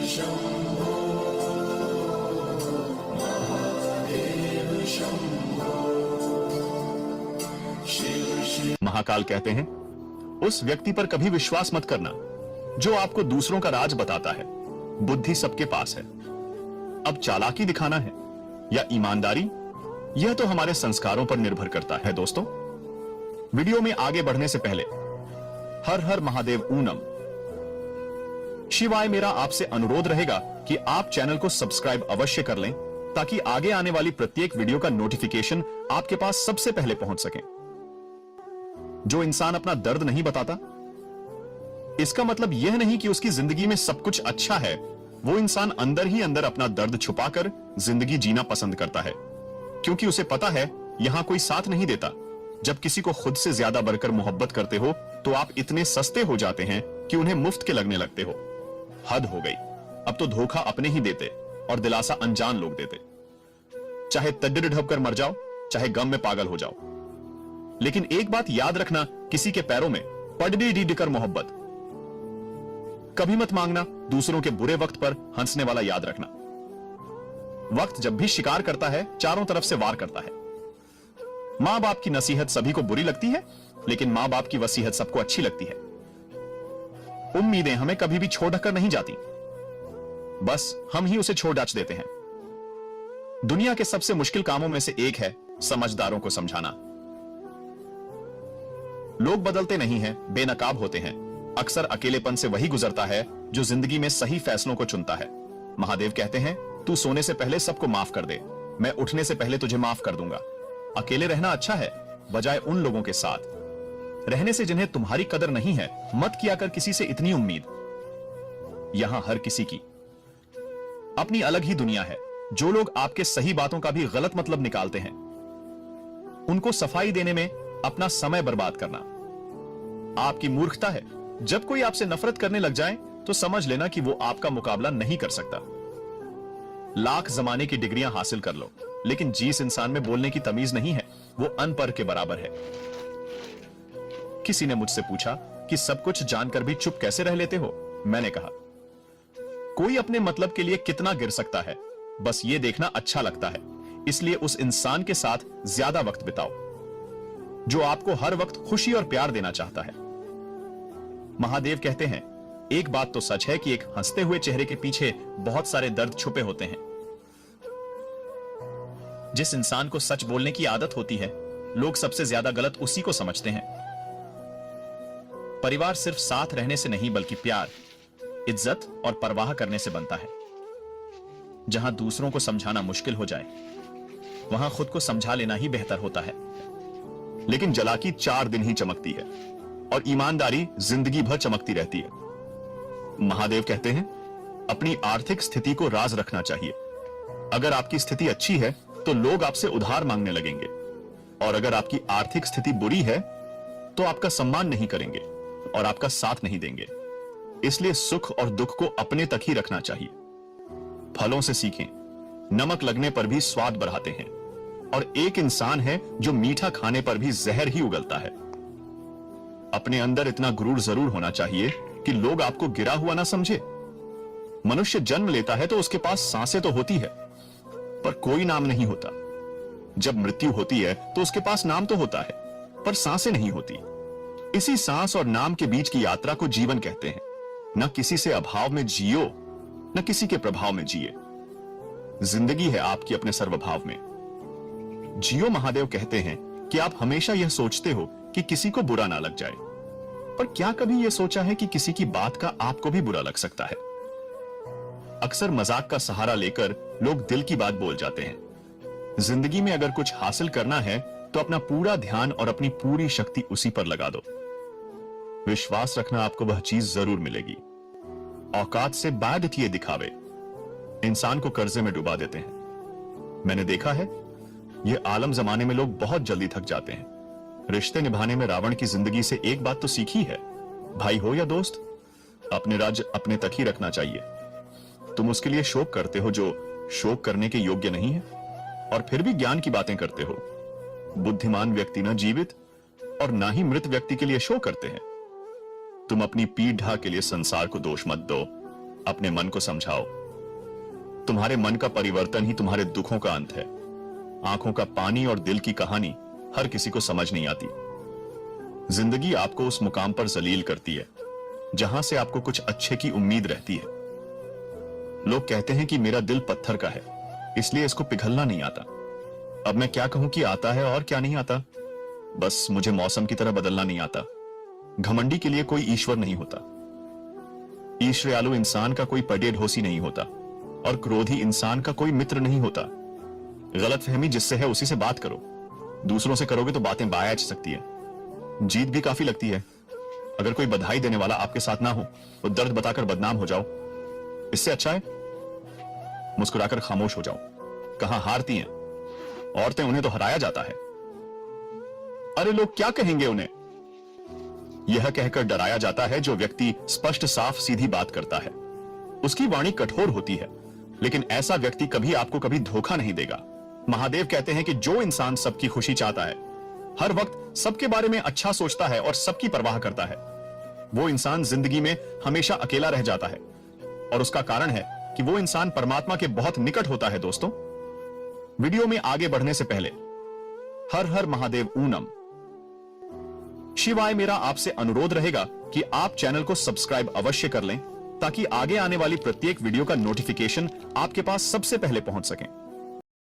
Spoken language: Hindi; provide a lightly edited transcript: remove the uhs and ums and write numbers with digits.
शंभो महादेव शंभो शिव शिव। महाकाल कहते हैं, उस व्यक्ति पर कभी विश्वास मत करना जो आपको दूसरों का राज बताता है। बुद्धि सबके पास है। अब चालाकी दिखाना है या ईमानदारी, यह तो हमारे संस्कारों पर निर्भर करता है। दोस्तों, वीडियो में आगे बढ़ने से पहले हर हर महादेव ऊनम शिवाय मेरा आपसे अनुरोध रहेगा कि आप चैनल को सब्सक्राइब अवश्य कर लें ताकि आगे आने वाली प्रत्येक वीडियो का नोटिफिकेशन आपके पास सबसे पहले पहुंच सके। जो इंसान अपना दर्द नहीं बताता, इसका मतलब यह नहीं कि उसकी जिंदगी में सब कुछ अच्छा है। वो इंसान अंदर ही अंदर अपना दर्द छुपाकर जिंदगी जीना पसंद करता है, क्योंकि उसे पता है यहां कोई साथ नहीं देता। जब किसी को खुद से ज्यादा बढ़कर मोहब्बत करते हो तो आप इतने सस्ते हो जाते हैं कि उन्हें मुफ्त के लगने लगते हो। हद हो गई। अब तो धोखा अपने ही देते और दिलासा अनजान लोग देते। चाहे तड्डर ढब कर मर जाओ, चाहे गम में पागल हो जाओ, लेकिन एक बात याद रखना, किसी के पैरों में पड़डी डी कर मोहब्बत कभी मत मांगना। दूसरों के बुरे वक्त पर हंसने वाला याद रखना। वक्त जब भी शिकार करता है, चारों तरफ से वार करता है। मां बाप की नसीहत सभी को बुरी लगती है, लेकिन मां बाप की वसीयत सबको अच्छी लगती है। उम्मीदें हमें कभी भी छोड़ कर नहीं जाती, बस हम ही उसे छोड़ डाच देते हैं। दुनिया के सबसे मुश्किल कामों में से एक है समझदारों को समझाना। लोग बदलते नहीं हैं, बेनकाब होते हैं। अक्सर अकेलेपन से वही गुजरता है जो जिंदगी में सही फैसलों को चुनता है। महादेव कहते हैं, तू सोने से पहले सबको माफ कर दे, मैं उठने से पहले तुझे माफ कर दूंगा। अकेले रहना अच्छा है, बजाय उन लोगों के साथ रहने से जिन्हें तुम्हारी कदर नहीं है। मत किया कर किसी से इतनी उम्मीद। यहां हर किसी की अपनी अलग ही दुनिया है। जो लोग आपके सही बातों का भी गलत मतलब निकालते हैं, उनको सफाई देने में अपना समय बर्बाद करना आपकी मूर्खता है। जब कोई आपसे नफरत करने लग जाए तो समझ लेना कि वो आपका मुकाबला नहीं कर सकता। लाख जमाने की डिग्रियां हासिल कर लो, लेकिन जिस इंसान में बोलने की तमीज नहीं है, वो अनपढ़ के बराबर है। किसी ने मुझसे पूछा कि सब कुछ जानकर भी चुप कैसे रह लेते हो। मैंने कहा, कोई अपने मतलब के लिए कितना गिर सकता है, बस ये देखना अच्छा लगता है। इसलिए उस इंसान के साथ ज्यादा वक्त बिताओ जो आपको हर वक्त खुशी और प्यार देना चाहता है। महादेव कहते हैं, एक बात तो सच है कि एक हंसते हुए चेहरे के पीछे बहुत सारे दर्द छुपे होते हैं। जिस इंसान को सच बोलने की आदत होती है, लोग सबसे ज्यादा गलत उसी को समझते हैं। परिवार सिर्फ साथ रहने से नहीं, बल्कि प्यार, इज्जत और परवाह करने से बनता है। जहां दूसरों को समझाना मुश्किल हो जाए, वहां खुद को समझा लेना ही बेहतर होता है। लेकिन जलाकी 4 दिन ही चमकती है और ईमानदारी जिंदगी भर चमकती रहती है। महादेव कहते हैं, अपनी आर्थिक स्थिति को राज रखना चाहिए। अगर आपकी स्थिति अच्छी है तो लोग आपसे उधार मांगने लगेंगे, और अगर आपकी आर्थिक स्थिति बुरी है तो आपका सम्मान नहीं करेंगे और आपका साथ नहीं देंगे। इसलिए सुख और दुख को अपने तक ही रखना चाहिए। फलों से सीखें, नमक लगने पर भी स्वाद बढ़ाते हैं, और एक इंसान है जो मीठा खाने पर भी जहर ही उगलता है। अपने अंदर इतना गुरूर जरूर होना चाहिए कि लोग आपको गिरा हुआ ना समझे। मनुष्य जन्म लेता है तो उसके पास सांसें तो होती है, पर कोई नाम नहीं होता। जब मृत्यु होती है तो उसके पास नाम तो होता है, पर सांसें नहीं होती। इसी सांस और नाम के बीच की यात्रा को जीवन कहते हैं। न किसी से अभाव में जियो, न किसी के प्रभाव में जिए। जिंदगी है आपकी अपने सर्वभाव में। जियो। महादेव कहते हैं कि आप हमेशा यह सोचते हो कि किसी को बुरा ना लग जाए, पर क्या कभी यह सोचा है कि किसी की बात का आपको भी बुरा लग सकता है। अक्सर मजाक का सहारा लेकर लोग दिल की बात बोल जाते हैं। जिंदगी में अगर कुछ हासिल करना है तो अपना पूरा ध्यान और अपनी पूरी शक्ति उसी पर लगा दो। विश्वास रखना, आपको वह चीज जरूर मिलेगी। औकात से बाद ये दिखावे इंसान को कर्जे में डुबा देते हैं। मैंने देखा है, ये आलम जमाने में लोग बहुत जल्दी थक जाते हैं। रिश्ते निभाने में रावण की जिंदगी से एक बात तो सीखी है, भाई हो या दोस्त, अपने राज्य अपने तक ही रखना चाहिए। तुम उसके लिए शोक करते हो जो शोक करने के योग्य नहीं है, और फिर भी ज्ञान की बातें करते हो। बुद्धिमान व्यक्ति न जीवित और ना ही मृत व्यक्ति के लिए शोक करते हैं। तुम अपनी पीठ ढा के लिए संसार को दोष मत दो, अपने मन को समझाओ। तुम्हारे मन का परिवर्तन ही तुम्हारे दुखों का अंत है। आंखों का पानी और दिल की कहानी हर किसी को समझ नहीं आती। जिंदगी आपको उस मुकाम पर जलील करती है जहां से आपको कुछ अच्छे की उम्मीद रहती है। लोग कहते हैं कि मेरा दिल पत्थर का है, इसलिए इसको पिघलना नहीं आता। अब मैं क्या कहूं कि आता है और क्या नहीं आता। बस मुझे मौसम की तरह बदलना नहीं आता। घमंडी के लिए कोई ईश्वर नहीं होता। ईर्ष्यालु इंसान का कोई पडेढोसी नहीं होता और क्रोधी इंसान का कोई मित्र नहीं होता। गलतफहमी जिससे है उसी से बात करो। दूसरों से करोगे तो बातें बायाच सकती है, जीत भी काफी लगती है। अगर कोई बधाई देने वाला आपके साथ ना हो तो दर्द बताकर बदनाम हो जाओ। इससे अच्छा है मुस्कुराकर खामोश हो जाओ। कहां हारती हैं औरतें, उन्हें तो हराया जाता है। अरे लोग क्या कहेंगे उन्हें, यह कहकर डराया जाता है। जो व्यक्ति स्पष्ट साफ सीधी बात करता है उसकी वाणी कठोर होती है, लेकिन ऐसा व्यक्ति कभी आपको कभी धोखा नहीं देगा। महादेव कहते हैं कि जो इंसान सबकी खुशी चाहता है, हर वक्त सबके बारे में अच्छा सोचता है और सबकी परवाह करता है, वो इंसान जिंदगी में हमेशा अकेला रह जाता है। और उसका कारण है कि वो इंसान परमात्मा के बहुत निकट होता है। दोस्तों, वीडियो में आगे बढ़ने से पहले हर हर महादेव ऊनम शिवाय मेरा आपसे अनुरोध रहेगा कि आप चैनल को सब्सक्राइब अवश्य कर लें ताकि आगे आने वाली प्रत्येक वीडियो का नोटिफिकेशन आपके पास सबसे पहले पहुंच सके।